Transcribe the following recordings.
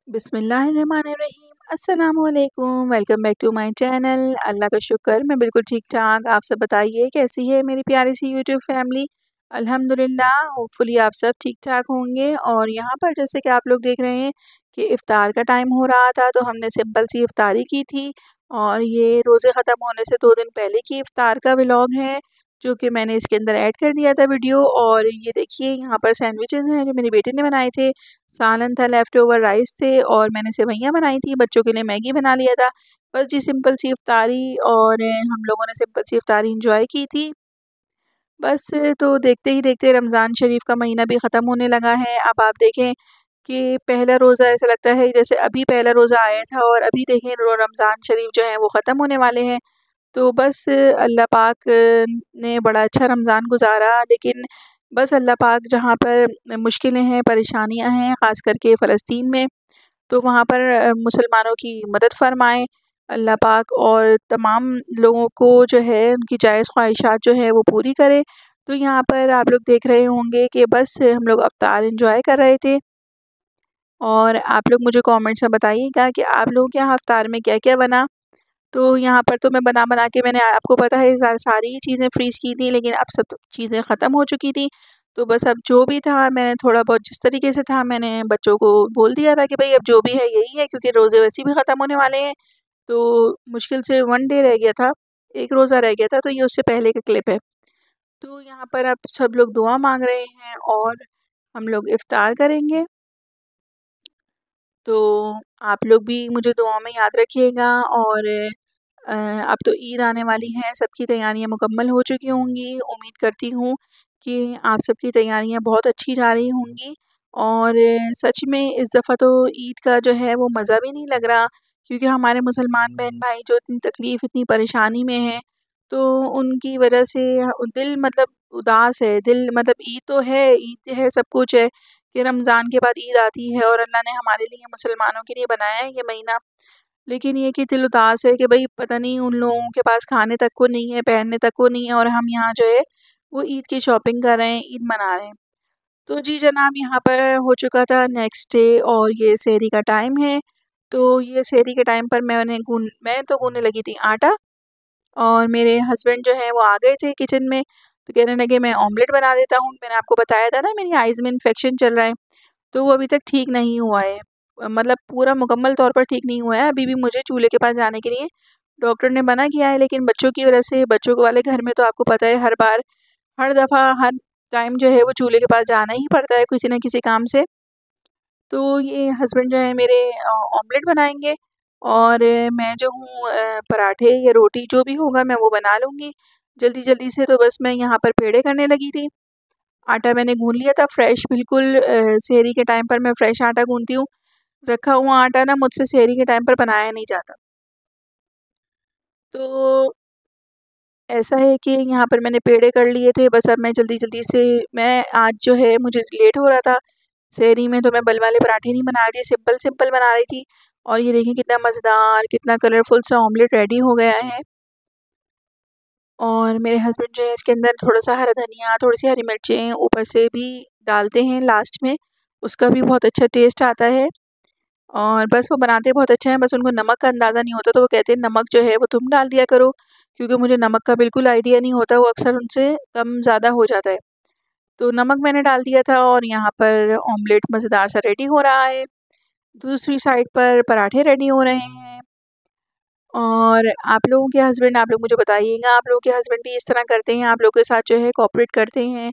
बिस्मिल्लाहिर्रहमानिर्रहीम। अस्सलामुअलैकुम। Welcome back to my channel. अल्लाह का शुक्र मैं बिल्कुल ठीक-ठाक। आप सब बताइए कैसी है मेरी प्यारी सी यूट्यूब फैमिली? अल्हम्दुलिल्लाह, होपफुली आप सब ठीक-ठाक होंगे। और यहाँ पर जैसे कि आप लोग देख रहे हैं कि इफ़्तार का टाइम हो रहा था, तो हमने सिंपल सी इफ़्तारी की थी। और ये रोज़े ख़त्म होने से 2 दिन पहले की इफ़्तार का व्लॉग है, जो कि मैंने इसके अंदर ऐड कर दिया था वीडियो। और ये देखिए यहाँ पर सैंडविचेज़ हैं जो मेरी बेटी ने बनाए थे, सालन था, लेफ़्ट ओवर राइस थे और मैंने सेवइयाँ बनाई थी, बच्चों के लिए मैगी बना लिया था। बस जी सिंपल सी इफ़्तारी। और हम लोगों ने सिंपल सी इफ़्तारी एन्जॉय की थी। बस तो देखते ही देखते रमज़ान शरीफ का महीना भी ख़त्म होने लगा है। अब आप देखें कि पहला रोज़ा ऐसा लगता है जैसे अभी पहला रोज़ा आया था और अभी देखें रमज़ान शरीफ जो है वो ख़त्म होने वाले हैं। तो बस अल्लाह पाक ने बड़ा अच्छा रमज़ान गुज़ारा। लेकिन बस अल्लाह पाक जहाँ पर मुश्किलें हैं, परेशानियाँ हैं, ख़ास करके फ़लस्तीन में, तो वहाँ पर मुसलमानों की मदद फ़रमाए अल्लाह पाक, और तमाम लोगों को जो है उनकी जायज़ ख़्वाहिशात जो है वो पूरी करे। तो यहाँ पर आप लोग देख रहे होंगे कि बस हम लोग इफ़्तार एन्जॉय कर रहे थे। और आप लोग मुझे कमेंट्स में बताइएगा कि आप लोगों के यहाँ इफ़्तार में क्या-क्या बना? तो यहाँ पर तो मैं बना-बना के मैंने आपको पता है सारी ही चीज़ें फ्रीज़ की थी, लेकिन अब सब चीज़ें ख़त्म हो चुकी थी। तो बस अब जो भी था मैंने थोड़ा बहुत जिस तरीके से था मैंने बच्चों को बोल दिया था कि भई अब जो भी है यही है, क्योंकि रोज़े वैसे भी ख़त्म होने वाले हैं। तो मुश्किल से 1 डे रह गया था, 1 रोज़ा रह गया था, तो ये उससे पहले का क्लिप है। तो यहाँ पर अब सब लोग दुआ माँग रहे हैं और हम लोग इफ़्तार करेंगे। तो आप लोग भी मुझे दुआ में याद रखिएगा। और अब तो ईद आने वाली है, सबकी तैयारियां मुकम्मल हो चुकी होंगी। उम्मीद करती हूँ कि आप सबकी तैयारियां बहुत अच्छी जा रही होंगी। और सच में इस दफ़ा तो ईद का जो है वो मज़ा भी नहीं लग रहा, क्योंकि हमारे मुसलमान बहन भाई जो इतनी तकलीफ़, इतनी परेशानी में हैं, तो उनकी वजह से दिल मतलब उदास है। दिल मतलब ईद है, सब कुछ है कि रमज़ान के बाद ईद आती है और अल्लाह ने हमारे लिए, मुसलमानों के लिए बनाया है ये महीना। लेकिन ये कि दिल उदास है कि भई पता नहीं उन लोगों के पास खाने तक को नहीं है, पहनने तक को नहीं है, और हम यहाँ जो है वो ईद की शॉपिंग कर रहे हैं, ईद मना रहे हैं। तो जी जनाब, यहाँ पर हो चुका था नेक्स्ट डे और ये सहरी का टाइम है। तो ये सहरी के टाइम पर मैं तो गूँथने लगी थी आटा, और मेरे हस्बैंड जो हैं वो आ गए थे किचन में, तो कहने लगे मैं ऑमलेट बना देता हूँ। मैंने आपको बताया था ना मेरी आइज़ में इन्फेक्शन चल रहा है, तो वो अभी तक ठीक नहीं हुआ है। मतलब पूरा मुकम्मल तौर पर ठीक नहीं हुआ है, अभी भी मुझे चूल्हे के पास जाने के लिए डॉक्टर ने मना किया है। लेकिन बच्चों की वजह से, बच्चों वाले घर में तो आपको पता है हर बार, हर दफ़ा, हर टाइम जो है वो चूल्हे के पास जाना ही पड़ता है किसी न किसी काम से। तो ये हस्बैंड जो है मेरे ऑमलेट बनाएँगे, और मैं जो हूँ पराठे या रोटी जो भी होगा मैं वो बना लूँगी जल्दी-जल्दी से। तो बस मैं यहाँ पर पेड़े करने लगी थी। आटा मैंने गूँथ लिया था फ्रेश बिल्कुल। सहरी के टाइम पर मैं फ्रेश आटा गूँथती हूँ। रखा हुआ आटा ना मुझसे सहरी के टाइम पर बनाया नहीं जाता। तो ऐसा है कि यहाँ पर मैंने पेड़े कर लिए थे, बस अब मैं जल्दी-जल्दी से, मैं आज जो है मुझे लेट हो रहा था सहरी में, तो मैं बल वाले पराठे नहीं बना रही थी, सिंपल-सिंपल बना रही थी। और ये देखिए कितना मज़ेदार, कितना कलरफुल सा ऑमलेट रेडी हो गया है। और मेरे हस्बैंड जो है इसके अंदर थोड़ा-सा हरा धनिया, थोड़ी-सी हरी मिर्चें ऊपर से भी डालते हैं लास्ट में, उसका भी बहुत अच्छा टेस्ट आता है। और बस वो बनाते बहुत अच्छे हैं, बस उनको नमक का अंदाज़ा नहीं होता, तो वो कहते हैं नमक जो है वो तुम डाल दिया करो, क्योंकि मुझे नमक का बिल्कुल आइडिया नहीं होता, वो अक्सर उनसे कम-ज़्यादा हो जाता है। तो नमक मैंने डाल दिया था और यहाँ पर ऑमलेट मज़ेदार सा रेडी हो रहा है। दूसरी साइड पर पराठे रेडी हो रहे हैं। और आप लोग मुझे बताइएगा, आप लोगों के हस्बैंड भी इस तरह करते हैं? आप लोगों के साथ जो है कोऑपरेट करते हैं,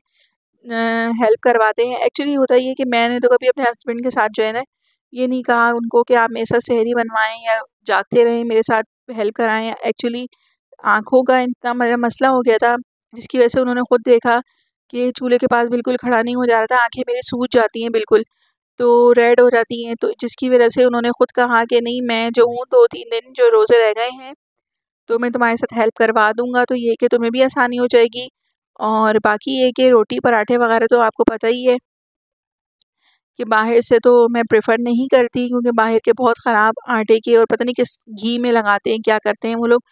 हेल्प करवाते हैं? एक्चुअली होता ये है कि मैंने तो कभी अपने हस्बैंड के साथ जो है ना, ये नहीं कहा उनको कि आप मेरे साथ सहरी बनवाएँ या जागते रहें, मेरे साथ हेल्प कराएँ। एक्चुअली आँखों का इतना मेरा मसला हो गया था, जिसकी वजह से उन्होंने खुद देखा कि चूल्हे के पास बिल्कुल खड़ा नहीं हो जा रहा था, आँखें मेरी सूज जाती हैं बिल्कुल, तो रेड हो जाती हैं, तो जिसकी वजह से उन्होंने खुद कहा कि नहीं, मैं जो हूँ 2-3 दिन जो रोज़े रह गए हैं, तो मैं तुम्हारे साथ हेल्प करवा दूँगा, तो ये कि तुम्हें भी आसानी हो जाएगी। और बाकी ये कि रोटी पराठे वग़ैरह तो आपको पता ही है कि बाहर से तो मैं प्रेफ़र नहीं करती, क्योंकि बाहर के बहुत ख़राब आटे के और पता नहीं किस घी में लगाते हैं, क्या करते हैं वो लोग।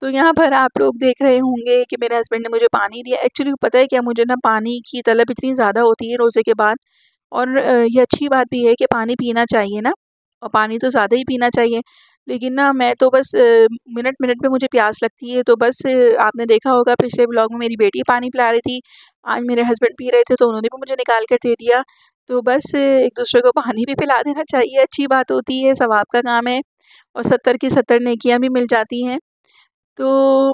तो यहाँ पर आप लोग देख रहे होंगे कि मेरे हस्बैंड ने मुझे पानी दिया। एक्चुअली पता है क्या, मुझे ना पानी की तलब इतनी ज़्यादा होती है रोज़े के बाद, और ये अच्छी बात भी है कि पानी पीना चाहिए ना। और पानी तो ज़्यादा ही पीना चाहिए। लेकिन ना मैं तो बस मिनट-मिनट पे मुझे प्यास लगती है, तो बस आपने देखा होगा पिछले व्लॉग में मेरी बेटी पानी पिला रही थी, आज मेरे हस्बैंड पी रहे थे तो उन्होंने भी मुझे निकाल कर दे दिया। तो बस एक-दूसरे को पानी भी पिला देना चाहिए, अच्छी बात होती है, सवाब का काम है और 70 की 70 नेकियाँ भी मिल जाती हैं। तो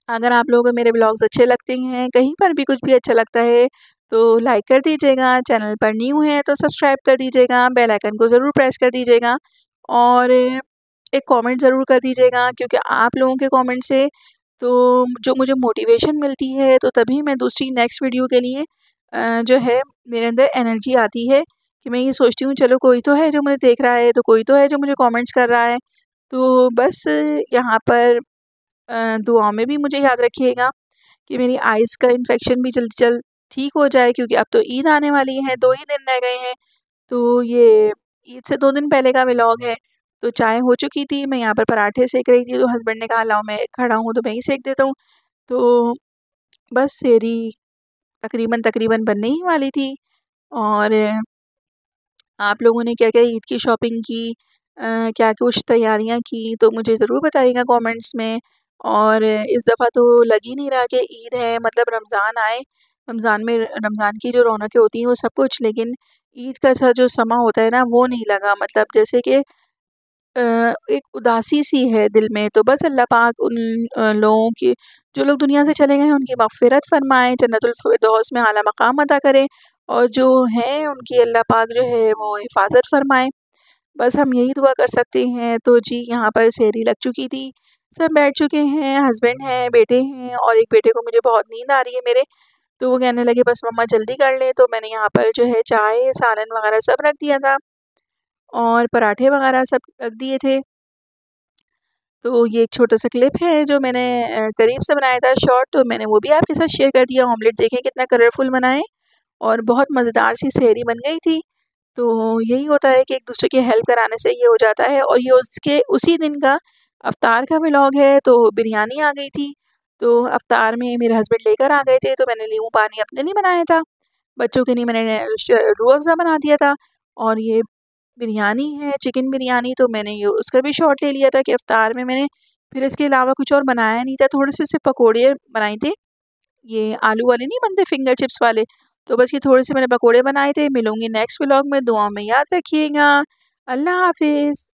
अगर आप लोगों को मेरे व्लॉग्स अच्छे लगते हैं, कहीं पर भी कुछ भी अच्छा लगता है, तो लाइक कर दीजिएगा, चैनल पर न्यू हैं तो सब्सक्राइब कर दीजिएगा, बेल आइकन को ज़रूर प्रेस कर दीजिएगा और एक कमेंट ज़रूर कर दीजिएगा, क्योंकि आप लोगों के कमेंट से तो जो मुझे मोटिवेशन मिलती है, तो तभी मैं दूसरी नेक्स्ट वीडियो के लिए जो है मेरे अंदर एनर्जी आती है कि मैं ये सोचती हूँ चलो कोई तो है जो मुझे देख रहा है, तो कोई तो है जो मुझे कमेंट्स कर रहा है। तो बस यहाँ पर दुआ में भी मुझे याद रखिएगा कि मेरी आइज़ का इन्फेक्शन भी जल्द से जल्द ठीक हो जाए, क्योंकि अब तो ईद आने वाली है, 2 ही दिन रह गए हैं। तो ये ईद से 2 दिन पहले का व्लॉग है। तो चाय हो चुकी थी, मैं यहाँ पर पराठे सेक रही थी, तो हस्बैंड ने कहा लाओ मैं खड़ा हूँ तो मैं ही सेक देता हूँ। तो बस सेहरी तकरीबन बनने ही वाली थी। और आप लोगों ने क्या-क्या ईद की शॉपिंग की, क्या कुछ तैयारियाँ की, तो मुझे ज़रूर बताइएगा कमेंट्स में। और इस दफ़ा तो लग ही नहीं रहा कि ईद है, मतलब रमज़ान आए, रमज़ान की जो रौनकें होती हैं वो सब कुछ, लेकिन ईद का सा जो समा होता है ना वो नहीं लगा, मतलब जैसे कि एक उदासी सी है दिल में। तो बस अल्लाह पाक उन लोगों की जो लोग दुनिया से चले गए हैं उनकी मग़फ़िरत फ़रमाए, जन्नतुल फ़िरदौस में आला मक़ाम अता करें और जो हैं उनकी अल्लाह पाक जो है वो हिफ़ाज़त फ़रमाए। बस हम यही दुआ कर सकते हैं। तो जी यहाँ पर सेहरी लग चुकी थी, सब बैठ चुके हैं, हस्बैंड हैं, बेटे हैं और एक बेटे को मुझे बहुत नींद आ रही है मेरे, तो वो कहने लगे बस मम्मा जल्दी कर लें। तो मैंने यहाँ पर जो है चाय, सालन वग़ैरह सब रख दिया था और पराठे वग़ैरह सब रख दिए थे। तो ये एक छोटा-सा क्लिप है जो मैंने करीब से बनाया था शॉर्ट, तो मैंने वो भी आपके साथ शेयर कर दिया। ऑमलेट देखें कितना कलरफुल बना है और बहुत मज़ेदार सी सेहरी बन गई थी। तो यही होता है कि एक-दूसरे की हेल्प कराने से ये हो जाता है। और ये उसके उसी दिन का इफ्तार का व्लॉग है, तो बिरयानी आ गई थी। तो इफ्तार में मेरे हस्बैंड लेकर आ गए थे, तो मैंने नींबू पानी अपने लिए बनाया था, बच्चों के लिए मैंने रूह अफ़ज़ा बना दिया था। और ये बिरयानी है, चिकन बिरयानी, तो मैंने ये उसका भी शॉट ले लिया था कि इफ्तार में मैंने फिर इसके अलावा कुछ और बनाया नहीं था, थोड़े से सिर्फ़ पकोड़े बनाए थे। ये आलू वाले नहीं बनते फिंगर चिप्स वाले, तो बस ये थोड़े से मैंने पकोड़े बनाए थे। मिलूँगी नेक्स्ट व्लॉग में, दुआओं में याद रखिएगा। अल्लाह हाफ़िज़।